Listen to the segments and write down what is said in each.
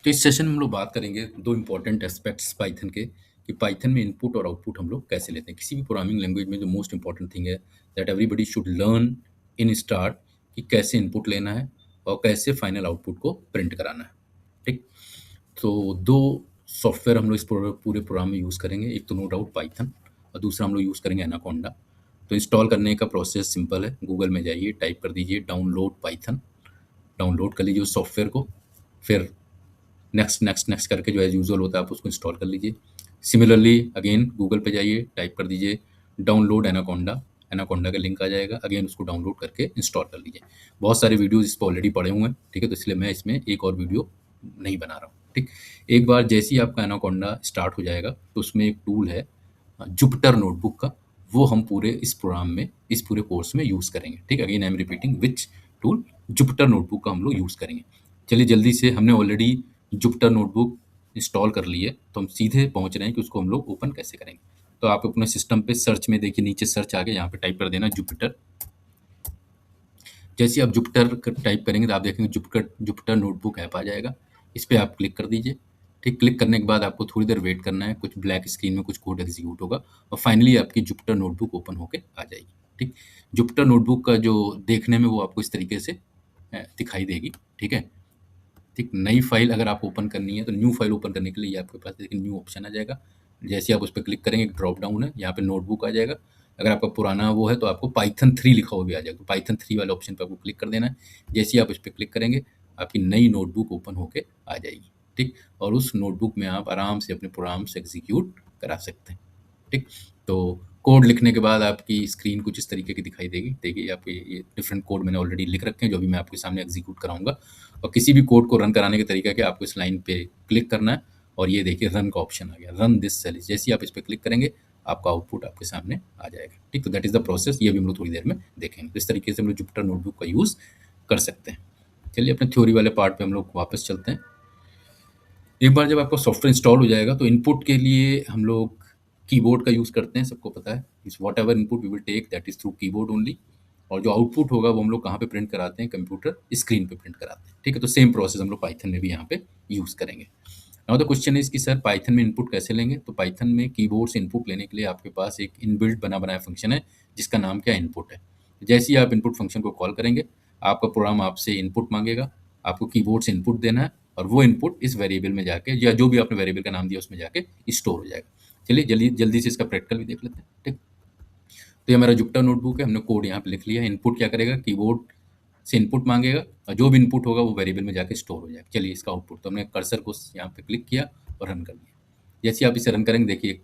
तो इस सेशन में हम लोग बात करेंगे 2 इम्पोर्टेंट एस्पेक्ट्स पाइथन के कि पाइथन में इनपुट और आउटपुट हम लोग कैसे लेते हैं। किसी भी प्रोग्रामिंग लैंग्वेज में जो मोस्ट इम्पोर्टेंट थिंग है that everybody should learn in start कि कैसे इनपुट लेना है और कैसे फाइनल आउटपुट को प्रिंट कराना है। ठीक? तो 2 सॉफ्टवेयर हम लोग इस पूरे प्रोग्राम में यूज़ करेंगे। एक तो नो डाउट पाइथन और दूसरा हम लोग यूज़ करेंगे एनाकोंडा। तो इंस्टॉल करने का प्रोसेस सिंपल है। गूगल में जाइए, टाइप कर दीजिए डाउनलोड पाइथन, डाउनलोड कर लीजिए उस सॉफ्टवेयर को। फिर नेक्स्ट नेक्स्ट नेक्स्ट करके जो एज यूजुअल होता है आप उसको इंस्टॉल कर लीजिए। सिमिलरली अगेन गूगल पे जाइए, टाइप कर दीजिए डाउनलोड एनाकोंडा, एनाकोंडा का लिंक आ जाएगा। अगेन उसको डाउनलोड करके इंस्टॉल कर लीजिए। बहुत सारे वीडियोज़ इस पे ऑलरेडी पड़े हुए हैं, ठीक है? तो इसलिए मैं इसमें एक और वीडियो नहीं बना रहा हूँ, ठीक? एक बार जैसे ही आपका एनाकोंडा स्टार्ट हो जाएगा तो उसमें एक टूल है जुपिटर नोटबुक का, वो हम पूरे इस प्रोग्राम में, इस पूरे कोर्स में यूज़ करेंगे, ठीक? Again I am repeating which tool, Jupyter notebook का हम लोग यूज़ करेंगे। चलिए जल्दी से, हमने ऑलरेडी जुपिटर नोटबुक इंस्टॉल कर ली है, तो हम सीधे पहुंच रहे हैं कि उसको हम लोग ओपन कैसे करेंगे। तो आप अपने सिस्टम पे सर्च में देखिए, नीचे सर्च आ गया, यहाँ पे टाइप कर देना जुपिटर। जैसे आप जुपिटर टाइप करेंगे तो आप देखेंगे जुपिटर जुपिटर नोटबुक ऐप आ जाएगा। इस पे आप क्लिक कर दीजिए। ठीक, क्लिक करने के बाद आपको थोड़ी देर वेट करना है, कुछ ब्लैक स्क्रीन में कुछ कोड एग्जीक्यूट होगा और फाइनली आपकी जुपिटर नोटबुक ओपन होके आ जाएगी। ठीक, जुपिटर नोटबुक का जो देखने में वो आपको इस तरीके से दिखाई देगी। ठीक है, ठीक, नई फाइल अगर आपको ओपन करनी है तो न्यू फाइल ओपन करने के लिए आपके पास एक न्यू ऑप्शन आ जाएगा। जैसे आप उस पर क्लिक करेंगे, एक ड्रॉप डाउन है, यहाँ पे नोटबुक आ जाएगा। अगर आपका पुराना वो है तो आपको पाइथन 3 लिखा हुआ भी आ जाएगा, तो पाइथन 3 वाले ऑप्शन पे आपको क्लिक कर देना है। जैसे ही आप इस पर क्लिक करेंगे आपकी नई नोटबुक ओपन होके आ जाएगी। ठीक, और उस नोटबुक में आप आराम से अपने प्रोग्राम्स एग्जीक्यूट करा सकते हैं। ठीक, तो कोड लिखने के बाद आपकी स्क्रीन कुछ इस तरीके की दिखाई देगी। देखिए आपके ये डिफरेंट कोड मैंने ऑलरेडी लिख रखे हैं जो भी मैं आपके सामने एग्जीक्यूट कराऊंगा। और किसी भी कोड को रन कराने का तरीका कि आपको इस लाइन पे क्लिक करना है और ये देखिए रन का ऑप्शन आ गया, रन दिस सेल। जैसे ही आप इस पर क्लिक करेंगे आपका आउटपुट आपके सामने आ जाएगा। ठीक, तो दैट इज द प्रोसेस, ये भी हम लोग थोड़ी देर में देखेंगे। तो इस तरीके से हम लोग जुपिटर नोटबुक का यूज़ कर सकते हैं। चलिए अपने थ्योरी वाले पार्ट पे हम लोग वापस चलते हैं। एक बार जब आपका सॉफ्टवेयर इंस्टॉल हो जाएगा तो इनपुट के लिए हम लोग कीबोर्ड का यूज़ करते हैं, सबको पता है। इस whatever input we will take that is through keyboard only. और जो आउटपुट होगा वो हम लोग कहाँ पे प्रिंट कराते हैं, कंप्यूटर स्क्रीन पे प्रिंट कराते हैं। ठीक है, तो सेम प्रोसेस हम लोग पाइथन में भी यहाँ पे यूज़ करेंगे। नाउ द क्वेश्चन इज कि सर पाइथन में इनपुट कैसे लेंगे? तो पाइथन में कीबोर्ड से इनपुट लेने के लिए आपके पास एक इनबिल्ट बना बनाया फंक्शन है जिसका नाम क्या इनपुट है। जैसे ही आप इनपुट फंक्शन को कॉल करेंगे आपका प्रोग्राम आपसे इनपुट मांगेगा, आपको कीबोर्ड से इनपुट देना है और वो इनपुट इस वेरिएबल में जाके या जो भी आपने वेरिएबल का नाम दिया उसमें जाके स्टोर हो जाएगा। चलिए जल्दी जल्दी से इसका प्रैक्टिकल भी देख लेते हैं। ठीक, तो ये हमारा जुपिटर नोटबुक है, हमने कोड यहाँ पे लिख लिया है। इनपुट क्या करेगा, कीबोर्ड से इनपुट मांगेगा और जो भी इनपुट होगा वो वेरिएबल में जाके स्टोर हो जाएगा। चलिए इसका आउटपुट, तो हमने कर्सर को यहाँ पे क्लिक किया और रन कर दिया। जैसे आप इसे रन करेंगे देखिए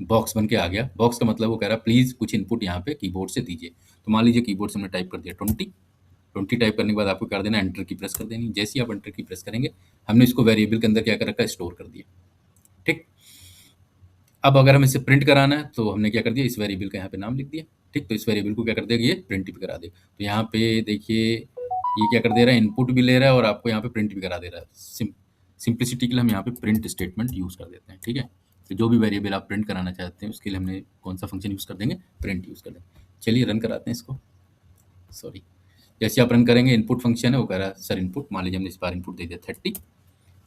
बॉक्स बन के आ गया। बॉक्स का मतलब वो कह रहा है प्लीज़ कुछ इनपुट यहाँ पे कीबोर्ड से दीजिए। तो मान लीजिए कीबोर्ड से हमने टाइप कर दिया 20। 20 टाइप करने के बाद आपको कर देना एंटर की प्रेस कर देनी। जैसे ही आप एंटर की प्रेस करेंगे हमने इसको वेरिएबल के अंदर क्या कर रखा है, स्टोर कर दिया। ठीक, अब अगर हमें इसे प्रिंट कराना है तो हमने क्या कर दिया, इस वेरिएबल का यहाँ पे नाम लिख दिया। ठीक, तो इस वेरिएबल को क्या कर देगा, ये प्रिंट भी करा देगा। तो यहाँ पे देखिए ये क्या कर दे रहा है, इनपुट भी ले रहा है और आपको यहाँ पे प्रिंट भी करा दे रहा है। सिंप्लिसिटी के लिए हम यहाँ पे प्रिंट स्टेटमेंट यूज़ कर देते हैं। ठीक है, तो जो भी वेरिएबल आप प्रिंट कराना चाहते हैं उसके लिए हमने कौन सा फंक्शन यूज़ कर देंगे, प्रिंट यूज़ कर देंगे। चलिए रन कराते हैं इसको। सॉरी, जैसे आप रन करेंगे इनपुट फंक्शन है वो कह रहा है सर इनपुट, मान लीजिए हमने इस बार इनपुट दे दिया 30।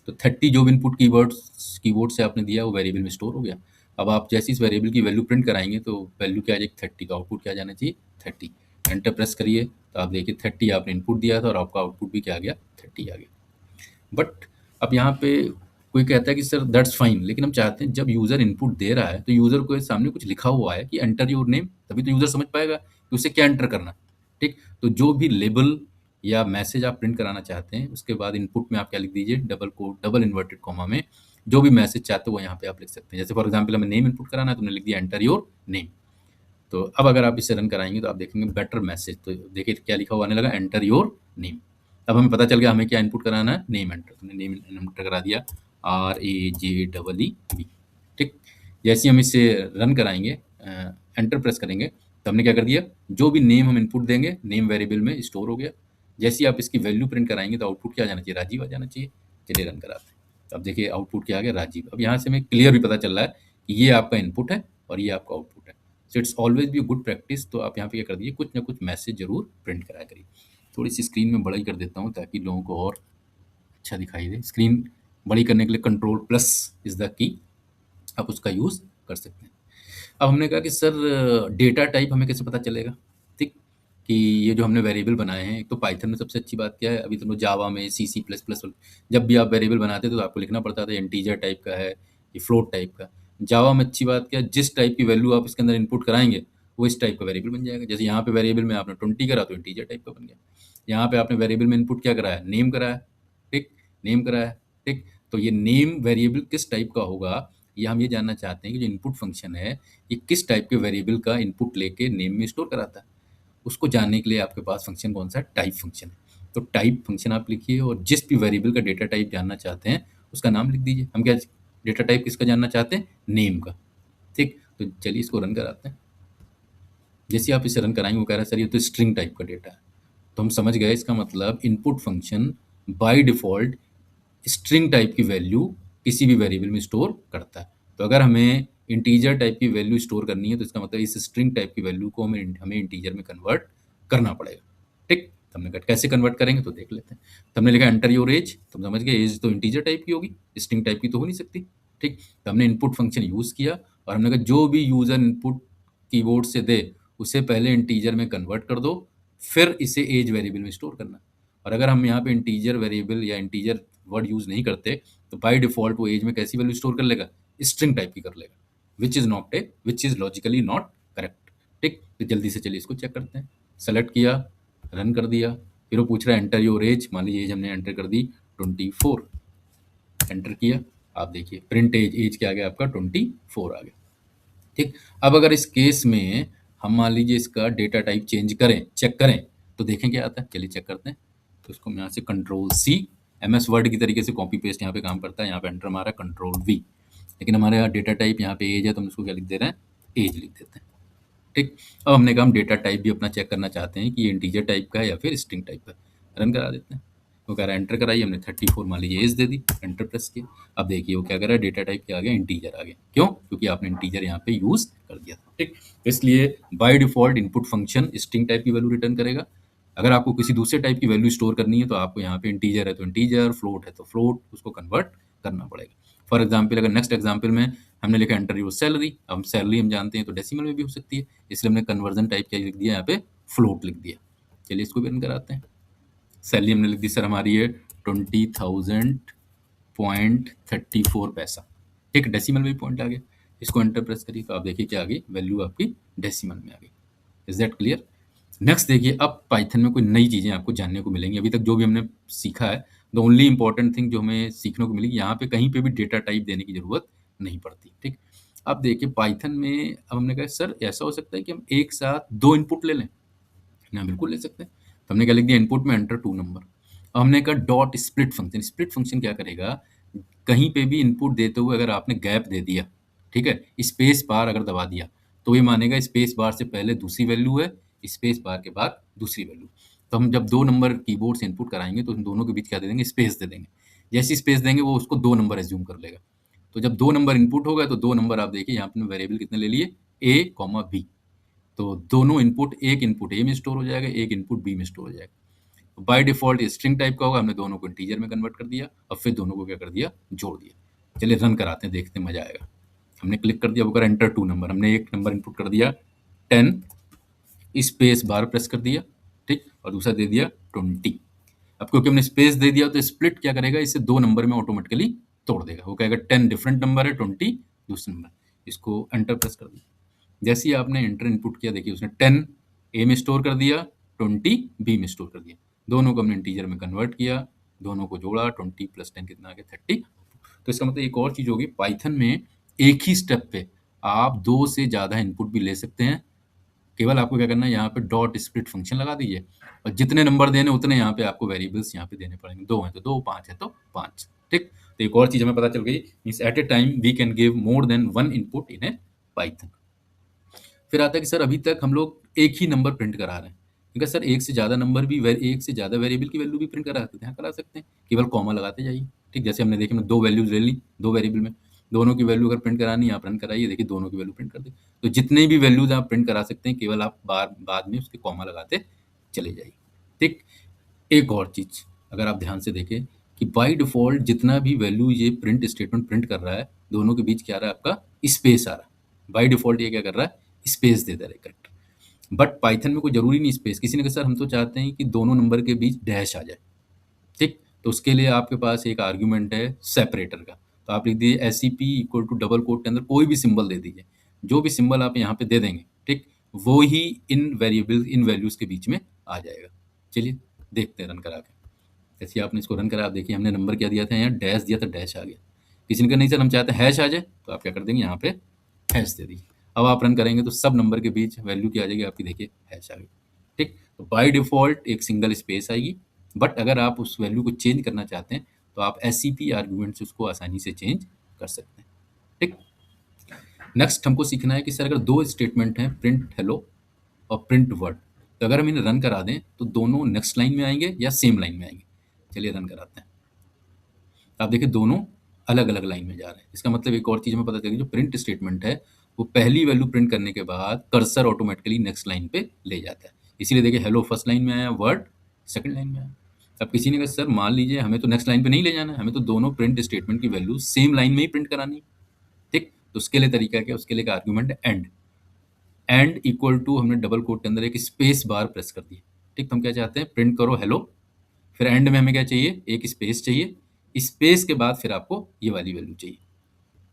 तो 30 जो भी इनपुट कीबोर्ड से आपने दिया वो वेरिएबल में स्टोर हो गया। अब आप जैसे इस वेरिएबल की वैल्यू प्रिंट कराएंगे तो वैल्यू क्या आ जाएगी, 30 का आउटपुट क्या जाना चाहिए, 30। एंटर प्रेस करिए तो आप देखिए 30 आपने इनपुट दिया था और आपका आउटपुट भी क्या आ गया, 30 आ गया। बट अब यहाँ पे कोई कहता है कि सर दैट्स फाइन, लेकिन हम चाहते हैं जब यूज़र इनपुट दे रहा है तो यूज़र को सामने कुछ लिखा हुआ है कि एंटर योर नेम, तभी तो यूज़र समझ पाएगा कि उसे क्या एंटर करना है। ठीक, तो जो भी लेबल या मैसेज आप प्रिंट कराना चाहते हैं उसके बाद इनपुट में आप क्या लिख दीजिए, double coat double inverted comma में जो भी मैसेज चाहते हो वो यहाँ पे आप लिख सकते हैं। जैसे फॉर एग्जांपल हमें नेम इनपुट कराना है तो हमने लिख दिया एंटर योर नेम। तो अब अगर आप इसे रन कराएंगे तो आप देखेंगे बेटर मैसेज, तो देखिए क्या लिखा हुआ आने लगा, एंटर योर नेम। अब हमें पता चल गया हमें क्या इनपुट कराना है, नेम एंटर। तो नेम एंटर करा दिया, RAJEEB। ठीक, जैसे ही हम इसे रन कराएंगे, एंटर प्रेस करेंगे तो हमने क्या कर दिया, जो भी नेम हम इनपुट देंगे नेम वेरिएबल में स्टोर हो गया। जैसे ही आप इसकी वैल्यू प्रिंट कराएंगे तो आउटपुट क्या आ जाना चाहिए, राजीव आ जाना चाहिए। चलिए रन कराते हैं। तो अब देखिए आउटपुट क्या आ गया, राजीव। अब यहाँ से हमें क्लियर भी पता चल रहा है कि ये आपका इनपुट है और ये आपका आउटपुट है। So it's always be good practice. तो आप यहाँ पे क्या कर दीजिए, कुछ ना कुछ मैसेज जरूर प्रिंट कराया करिए। थोड़ी सी स्क्रीन में बड़ा ही कर देता हूँ ताकि लोगों को और अच्छा दिखाई दे। स्क्रीन बड़ी करने के लिए control plus is the key, आप उसका यूज़ कर सकते हैं। अब हमने कहा कि सर डेटा टाइप हमें कैसे पता चलेगा? ठीक, कि ये जो हमने वेरिएबल बनाए हैं, एक तो पाइथन में सबसे अच्छी बात क्या है, अभी तो जावा में, सी, सी प्लस प्लस जब भी आप वेरिएबल बनाते थे तो आपको लिखना पड़ता था इंटीजर टाइप का है, ये फ्लोट टाइप का। जावा में अच्छी बात क्या है, जिस टाइप की वैल्यू आप इसके अंदर इनपुट कराएँगे, वो इस टाइप का वेरिएबल बन जाएगा। जैसे यहाँ पे वेरिएबल में आपने 20 करा तो इंटीजर टाइप का बन गया। यहाँ पे आपने वेरिएबल में इनपुट क्या कराया? नेम कराया, ठीक? नेम कराया, ठीक? तो ये नेम वेरिएबल किस टाइप का होगा, ये हम ये जानना चाहते हैं कि जो इनपुट फंक्शन है, ये किस टाइप के वेरिएबल का इनपुट लेके नेम में स्टोर कराता है। उसको जानने के लिए आपके पास फंक्शन कौन सा है? टाइप फंक्शन है। तो टाइप फंक्शन आप लिखिए और जिस भी वेरिएबल का डेटा टाइप जानना चाहते हैं, उसका नाम लिख दीजिए। हम क्या डेटा टाइप किसका जानना चाहते हैं? नेम का, ठीक? तो चलिए इसको रन कराते हैं। जैसे आप इसे रन कराएँगे, वो कह रहा है सर ये तो स्ट्रिंग टाइप का डेटा है। तो हम समझ गए, इसका मतलब input function by default string type की वैल्यू किसी भी वेरिएबल में स्टोर करता है। तो अगर हमें इंटीजर टाइप की वैल्यू स्टोर करनी है, तो इसका मतलब इस स्ट्रिंग टाइप की वैल्यू को हमें इंटीजर में कन्वर्ट करना पड़ेगा, ठीक? तो हमने कहा कैसे कन्वर्ट करेंगे, तो देख लेते हैं। तो हमने लिखा एंटर योर एज, तो हम समझ गए एज तो इंटीजर टाइप की होगी, स्ट्रिंग टाइप की तो हो नहीं सकती, ठीक? तो हमने इनपुट फंक्शन यूज़ किया और हमने कहा जो भी यूज़र इनपुट कीबोर्ड से दे, उसे पहले इंटीजर में कन्वर्ट कर दो, फिर इसे एज वेरिएबल में स्टोर करना। और अगर हम यहाँ पे इंटीजर वेरिएबल या इंटीजर वर्ड यूज़ नहीं करते, तो बाय डिफ़ॉल्ट वो एज में कैसी वैल्यू स्टोर कर लेगा? स्ट्रिंग टाइप की कर लेगा, which is logically not correct, ठीक? तो जल्दी से चलिए इसको चेक करते हैं। सेलेक्ट किया, रन कर दिया, फिर वो पूछ रहा है एंटर योर एज, मान लीजिए एज हमने एंटर कर दी 24, एंटर किया, आप देखिए प्रिंट एज, एज क्या आ गया आपका? 24 आ गया, ठीक? अब अगर इस केस में हम मान लीजिए इसका डेटा टाइप चेंज करें, चेक करें, तो देखें क्या आता है। चलिए चेक करते हैं। तो इसको हम यहाँ से कंट्रोल सी, एमएस वर्ड की तरीके से कॉपी पेस्ट यहाँ पे काम करता है। यहाँ पे एंटर हमारा कंट्रोल वी, लेकिन हमारे यहाँ डेटा टाइप यहाँ पे एज है, तो हम इसको क्या लिख दे रहे हैं? एज लिख देते हैं, ठीक? अब हमने कहा हम डेटा टाइप भी अपना चेक करना चाहते हैं कि ये इंटीजर टाइप का है या फिर स्ट्रिंग टाइप का है। रन करा देते हैं। वो कह रहा है एंटर कराइए, हमने 34 मान लीजिए एज दे दी, एंटर प्रेस किया। अब देखिए वो क्या कर रहा है, डेटा टाइप क्या आ गया? इंटीजर आ गया। क्यों? क्योंकि आपने इंटीजर यहाँ पे यूज़ कर दिया था, ठीक? तो इसलिए by default input function string type की वैल्यू रिटर्न करेगा। अगर आपको किसी दूसरे टाइप की वैल्यू स्टोर करनी है, तो आपको यहाँ पे इंटीजर है तो इंटीजर, फ्लोट है तो फ्लोट, उसको कन्वर्ट करना पड़ेगा। फॉर एग्जाम्पल, अगर नेक्स्ट एग्जाम्पल में हमने लिखा एंटर योर सैलरी, अब हम सैलरी हम जानते हैं तो डेसिमल में भी हो सकती है, इसलिए हमने कन्वर्जन टाइप क्या लिख दिया? यहाँ पे फ्लोट लिख दिया। चलिए इसको भी रन कराते हैं। सैलरी हमने लिख दी सर हमारी है 20,000.34 पैसा, ठीक? डेसिमल में भी पॉइंट आ गया। इसको एंटर प्रेस करिए तो आप देखिए क्या आ गई? वैल्यू आपकी डेसिमल में आ गई। Is that clear? नेक्स्ट देखिए, अब पाइथन में कोई नई चीज़ें आपको जानने को मिलेंगी। अभी तक जो भी हमने सीखा है, द ओनली इम्पोर्टेंट थिंग जो हमें सीखने को मिलेगी, यहाँ पे कहीं पे भी डेटा टाइप देने की ज़रूरत नहीं पड़ती, ठीक? अब देखिए पाइथन में अब हमने कहा सर ऐसा हो सकता है कि हम एक साथ 2 इनपुट ले लें? ना, बिल्कुल ले सकते हैं। तो हमने क्या लिख दिया? इनपुट में एंटर 2 नंबर। अब हमने कहा dot split function. Split function क्या करेगा? कहीं पे भी इनपुट देते हुए अगर आपने गैप दे दिया, ठीक है? स्पेस बार अगर दबा दिया, तो ये मानेगा स्पेस बार से पहले दूसरी वैल्यू है, स्पेस बार के बाद दूसरी वैल्यू। तो हम जब 2 नंबर कीबोर्ड से इनपुट कराएँगे, तो उन दोनों के बीच क्या दे देंगे? स्पेस दे देंगे। जैसे ही स्पेस देंगे, वो उसको 2 नंबर अज़्यूम कर लेगा। तो जब 2 नंबर इनपुट हो गए, तो 2 नंबर आप देखिए यहाँ पे वेरिएबल कितने ले लिए? ए, कॉमा बी। तो दोनों इनपुट, एक इनपुट ए में स्टोर हो जाएगा, एक इनपुट बी में स्टोर हो जाएगा। तो बाय डिफ़ॉल्ट स्ट्रिंग टाइप का होगा, हमने दोनों को इंटीजर में कन्वर्ट कर दिया और फिर दोनों को क्या कर दिया? जोड़ दिया। चलिए रन कराते हैं, देखते हैं मज़ा आएगा। हमने क्लिक कर दिया, वो कर एंटर 2 नंबर, हमने एक नंबर इनपुट कर दिया 10, स्पेस बार प्रेस कर दिया, ठीक? और दूसरा दे दिया 20। अब क्योंकि हमने स्पेस दे दिया, तो स्प्लिट क्या करेगा? इसे 2 नंबर में ऑटोमेटिकली तोड़ देगा। वो कहेगा 10 डिफरेंट नंबर है, 20 दूसरा नंबर। इसको एंटर प्रेस कर दिया। जैसे ही आपने एंटर इनपुट किया, देखिए उसने 10 ए में स्टोर कर दिया, 20 बी में स्टोर कर दिया। दोनों को हमने इंटीजर में कन्वर्ट किया, दोनों को जोड़ा, 20 प्लस 10 कितना आ गया? 30। तो इसका मतलब एक और चीज़ होगी, पाइथन में एक ही स्टेप पे आप 2 से ज़्यादा इनपुट भी ले सकते हैं। केवल आपको क्या करना है, यहाँ पे डॉट स्प्लिट फंक्शन लगा दीजिए और जितने नंबर देने उतने यहाँ पे आपको वेरिएबल्स यहाँ पे देने पड़ेंगे। 2 हैं तो 2, 5 है तो 5, ठीक? तो एक और चीज़ हमें पता चल गई, means at a time we can give more than 1 input in a Python. फिर आता है कि सर अभी तक हम लोग एक ही नंबर प्रिंट करा रहे हैं। ठीक है सर, एक से ज़्यादा नंबर भी, एक से ज़्यादा वेरिएबल की वैल्यू भी प्रिंट करा सकते हैं? हाँ, करा सकते हैं, केवल कॉमा लगाते जाइए, ठीक? जैसे हमने देखिए, हमने 2 वैल्यूज़ ले ली, 2 वेरिएबल में, दोनों की वैल्यू अगर प्रिंट करानी है, आप रन कराइए, देखिए दोनों की वैल्यू प्रिंट कर दी। तो जितनी भी वैल्यूज़ आप प्रिंट करा सकते हैं, केवल आप बाद में उसके कॉमा लगाते चले जाइए, ठीक? एक और चीज़ अगर आप ध्यान से देखें कि बाय डिफ़ॉल्ट जितना भी वैल्यू ये प्रिंट स्टेटमेंट प्रिंट कर रहा है, दोनों के बीच क्या आ रहा है आपका स्पेस आ रहा है। बाय डिफ़ॉल्ट ये क्या कर रहा है, स्पेस दे दे रहा है कैरेक्टर। बट पाइथन में कोई ज़रूरी नहीं स्पेस, किसी ने कहा सर हम तो चाहते हैं कि दोनों नंबर के बीच डैश आ जाए, ठीक? तो उसके लिए आपके पास एक आर्गुमेंट है सेपरेटर का, तो आप लिख दीजिए एसईपी इक्वल टू डबल कोट के अंदर कोई भी सिंबल दे दीजिए। जो भी सिंबल आप यहाँ पे दे देंगे, ठीक? वो ही इन वेरिएबल इन वैल्यूज़ के बीच में आ जाएगा। चलिए देखते हैं रन करा के। जैसे आपने इसको रन करा, आप देखिए हमने नंबर क्या दिया था, यहाँ डैश दिया था, डैश आ गया। किसी ने कहा नहीं सर हम चाहते हैं हैश आ जाए, तो आप क्या कर देंगे, यहाँ पे हैश दे दीजिए। अब आप रन करेंगे तो सब नंबर के बीच वैल्यू क्या आ जाएगी आपकी, देखिए हैश आ गई, ठीक? तो बाय डिफ़ॉल्ट एक सिंगल स्पेस आएगी, बट अगर आप उस वैल्यू को चेंज करना चाहते हैं तो आप एससीपी आर्गुमेंट से उसको आसानी से चेंज कर सकते हैं, ठीक? नेक्स्ट हमको सीखना है कि सर अगर दो स्टेटमेंट हैं, प्रिंट हेलो और प्रिंट वर्ड, तो अगर हम इन्हें रन करा दें तो दोनों नेक्स्ट लाइन में आएंगे या सेम लाइन में आएंगे। चलिए रन कराते हैं। आप देखिए दोनों अलग अलग लाइन में जा रहे हैं। इसका मतलब एक और चीज़ हमें पता चलेगी, जो प्रिंट स्टेटमेंट है वो पहली वैल्यू प्रिंट करने के बाद कर्सर ऑटोमेटिकली नेक्स्ट लाइन पे ले जाता है। इसीलिए देखिए हेलो फर्स्ट लाइन में आया, वर्ड सेकंड लाइन में आया। अब किसी ने कहा सर मान लीजिए हमें तो नेक्स्ट लाइन पे नहीं ले जाना है, हमें तो दोनों प्रिंट स्टेटमेंट की वैल्यू सेम लाइन में ही प्रिंट करानी है, ठीक? तो उसके लिए तरीका क्या है, उसके लिए का आर्ग्यूमेंट है एंड। एंड इक्वल टू हमने डबल कोट के अंदर एक स्पेस बार प्रेस कर दिया, ठीक? तो हम क्या चाहते हैं, प्रिंट करो हेलो, फिर एंड में हमें क्या चाहिए, एक स्पेस चाहिए, स्पेस के बाद फिर आपको ये वाली वैल्यू चाहिए।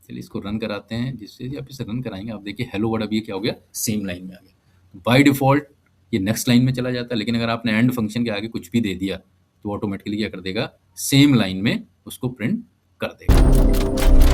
चलिए इसको रन कराते हैं, जिससे आप इसे रन कराएंगे आप देखिए हेलो वर्ड अभी क्या हो गया, सेम लाइन में आ गया। बाय डिफ़ॉल्ट ये नेक्स्ट लाइन में चला जाता है, लेकिन अगर आपने एंड फंक्शन के आगे कुछ भी दे दिया तो ऑटोमेटिकली क्या कर देगा, सेम लाइन में उसको प्रिंट कर देगा।